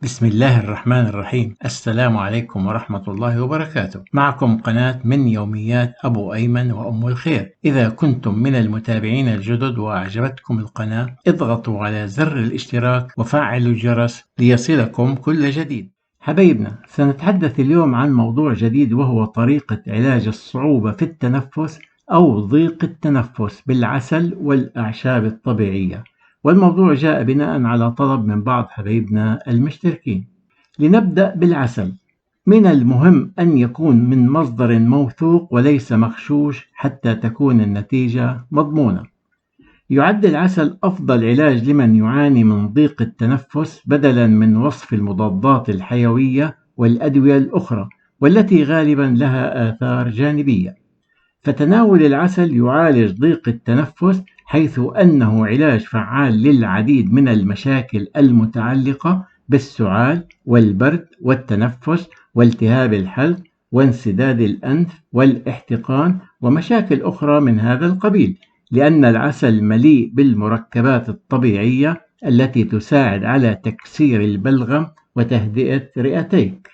بسم الله الرحمن الرحيم. السلام عليكم ورحمة الله وبركاته. معكم قناة من يوميات أبو أيمن وأم الخير. إذا كنتم من المتابعين الجدد وأعجبتكم القناة اضغطوا على زر الاشتراك وفعلوا الجرس ليصلكم كل جديد. حبايبنا، سنتحدث اليوم عن موضوع جديد وهو طريقة علاج الصعوبة في التنفس أو ضيق التنفس بالعسل والأعشاب الطبيعية، والموضوع جاء بناء على طلب من بعض حبايبنا المشتركين. لنبدأ بالعسل. من المهم أن يكون من مصدر موثوق وليس مغشوش حتى تكون النتيجة مضمونة. يعد العسل أفضل علاج لمن يعاني من ضيق التنفس بدلا من وصف المضادات الحيوية والأدوية الأخرى والتي غالبا لها آثار جانبية. فتناول العسل يعالج ضيق التنفس حيث أنه علاج فعال للعديد من المشاكل المتعلقة بالسعال والبرد والتنفس والتهاب الحلق وانسداد الأنف والاحتقان ومشاكل أخرى من هذا القبيل، لأن العسل مليء بالمركبات الطبيعية التي تساعد على تكسير البلغم وتهدئة رئتيك.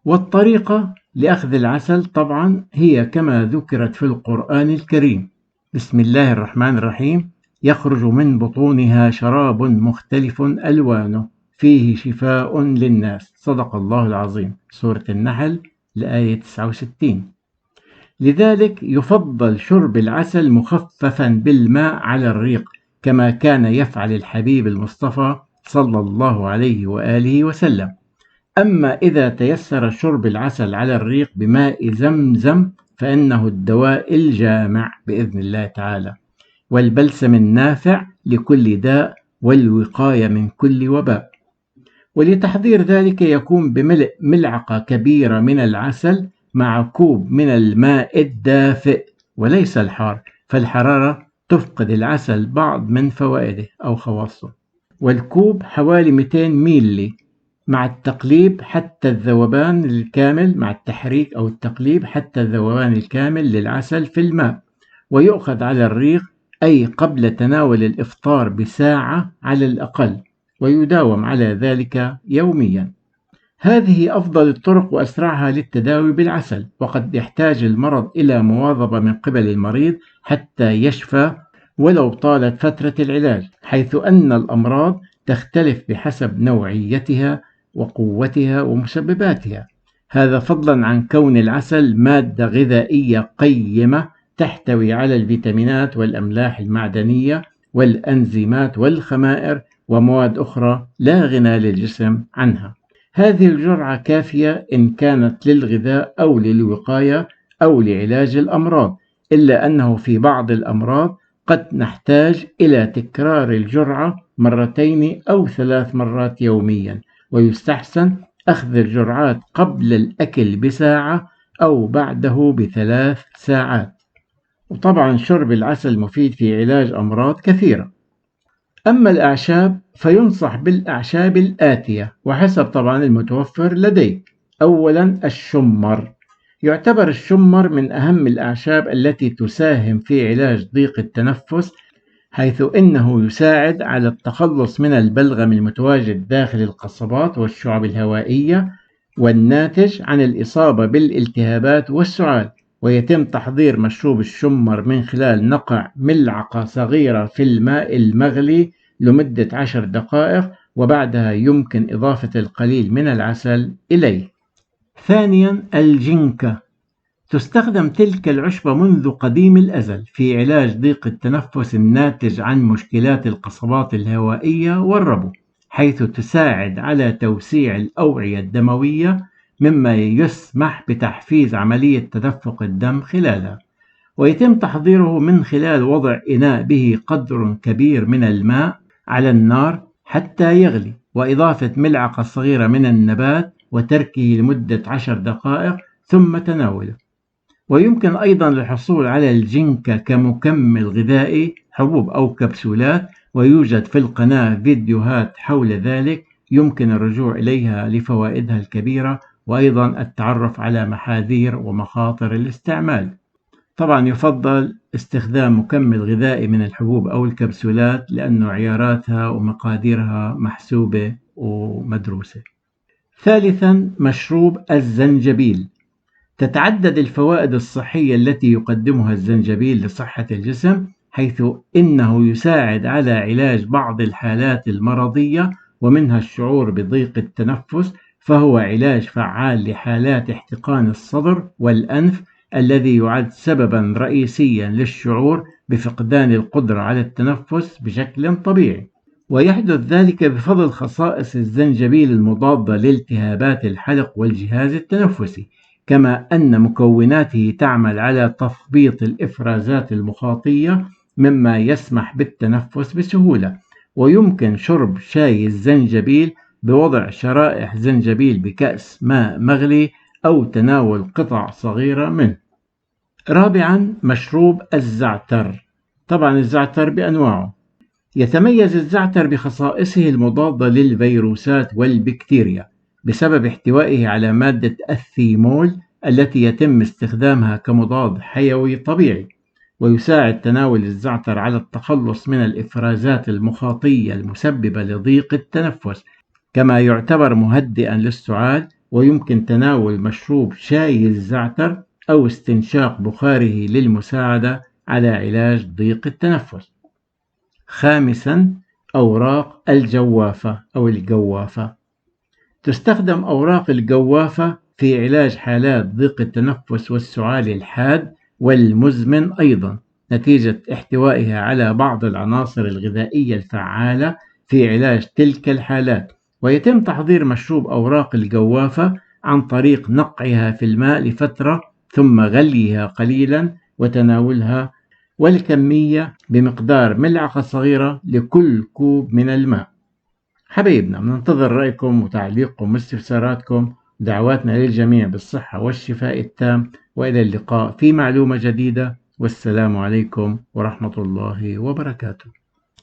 والطريقة لأخذ العسل طبعا هي كما ذكرت في القرآن الكريم: بسم الله الرحمن الرحيم: يخرج من بطونها شراب مختلف ألوانه فيه شفاء للناس. صدق الله العظيم. سورة النحل الآية 69. لذلك يفضل شرب العسل مخففا بالماء على الريق كما كان يفعل الحبيب المصطفى صلى الله عليه وآله وسلم. أما إذا تيسر شرب العسل على الريق بماء زمزم فإنه الدواء الجامع بإذن الله تعالى، والبلسم النافع لكل داء والوقاية من كل وباء. ولتحضير ذلك يكون بملء ملعقة كبيرة من العسل مع كوب من الماء الدافئ وليس الحار، فالحرارة تفقد العسل بعض من فوائده أو خواصه. والكوب حوالي 200 ميلي مع التقليب حتى الذوبان الكامل، مع التحريك أو التقليب حتى الذوبان الكامل للعسل في الماء، ويؤخذ على الريق أي قبل تناول الإفطار بساعة على الأقل، ويداوم على ذلك يوميا. هذه أفضل الطرق وأسرعها للتداوي بالعسل، وقد يحتاج المرض إلى مواظبة من قبل المريض حتى يشفى ولو طالت فترة العلاج، حيث أن الأمراض تختلف بحسب نوعيتها وقوتها ومسبباتها، هذا فضلا عن كون العسل مادة غذائية قيمة تحتوي على الفيتامينات والأملاح المعدنية والأنزيمات والخمائر ومواد أخرى لا غنى للجسم عنها. هذه الجرعة كافية إن كانت للغذاء أو للوقاية أو لعلاج الأمراض، إلا أنه في بعض الأمراض قد نحتاج إلى تكرار الجرعة 2 أو 3 مرات يوميا، ويستحسن أخذ الجرعات قبل الأكل بساعة أو بعده ب3 ساعات. وطبعا شرب العسل مفيد في علاج أمراض كثيرة. أما الأعشاب فينصح بالأعشاب الآتية وحسب طبعا المتوفر لديك. أولا الشمر. يعتبر الشمر من أهم الأعشاب التي تساهم في علاج ضيق التنفس، حيث إنه يساعد على التخلص من البلغم المتواجد داخل القصبات والشعب الهوائية والناتج عن الإصابة بالالتهابات والسعال. ويتم تحضير مشروب الشمر من خلال نقع ملعقة صغيرة في الماء المغلي لمدة 10 دقائق، وبعدها يمكن إضافة القليل من العسل إليه. ثانيا الجنكة. تستخدم تلك العشبة منذ قديم الأزل في علاج ضيق التنفس الناتج عن مشكلات القصبات الهوائية والربو، حيث تساعد على توسيع الأوعية الدموية مما يسمح بتحفيز عملية تدفق الدم خلالها. ويتم تحضيره من خلال وضع إناء به قدر كبير من الماء على النار حتى يغلي، وإضافة ملعقة صغيرة من النبات وتركه لمدة 10 دقائق ثم تناوله. ويمكن أيضا الحصول على الجنكة كمكمل غذائي، حبوب أو كبسولات، ويوجد في القناة فيديوهات حول ذلك يمكن الرجوع إليها لفوائدها الكبيرة، وأيضا التعرف على محاذير ومخاطر الاستعمال. طبعا يفضل استخدام مكمل غذائي من الحبوب أو الكبسولات لأن عياراتها ومقاديرها محسوبة ومدروسة. ثالثا، مشروب الزنجبيل. تتعدد الفوائد الصحية التي يقدمها الزنجبيل لصحة الجسم، حيث إنه يساعد على علاج بعض الحالات المرضية ومنها الشعور بضيق التنفس، فهو علاج فعال لحالات احتقان الصدر والأنف الذي يعد سببا رئيسيا للشعور بفقدان القدرة على التنفس بشكل طبيعي. ويحدث ذلك بفضل خصائص الزنجبيل المضادة لالتهابات الحلق والجهاز التنفسي، كما أن مكوناته تعمل على تثبيط الإفرازات المخاطية مما يسمح بالتنفس بسهولة. ويمكن شرب شاي الزنجبيل بوضع شرائح زنجبيل بكأس ماء مغلي أو تناول قطع صغيرة منه. رابعا، مشروب الزعتر. طبعا الزعتر بأنواعه. يتميز الزعتر بخصائصه المضادة للفيروسات والبكتيريا بسبب احتوائه على مادة الثيمول التي يتم استخدامها كمضاد حيوي طبيعي. ويساعد تناول الزعتر على التخلص من الإفرازات المخاطية المسببة لضيق التنفس، كما يعتبر مهدئا للسعال. ويمكن تناول مشروب شاي الزعتر أو استنشاق بخاره للمساعدة على علاج ضيق التنفس. خامسا، أوراق الجوافة أو الجوافة. تستخدم أوراق الجوافة في علاج حالات ضيق التنفس والسعال الحاد والمزمن أيضا، نتيجة احتوائها على بعض العناصر الغذائية الفعالة في علاج تلك الحالات. ويتم تحضير مشروب أوراق الجوافة عن طريق نقعها في الماء لفترة ثم غليها قليلا وتناولها، والكمية بمقدار ملعقة صغيرة لكل كوب من الماء. حبايبنا، بننتظر رأيكم وتعليقكم واستفساراتكم. دعواتنا للجميع بالصحة والشفاء التام، وإلى اللقاء في معلومة جديدة، والسلام عليكم ورحمة الله وبركاته.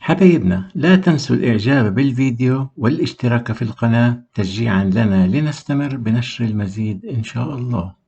حبايبنا، لا تنسوا الإعجاب بالفيديو والاشتراك في القناة تشجيعا لنا لنستمر بنشر المزيد إن شاء الله.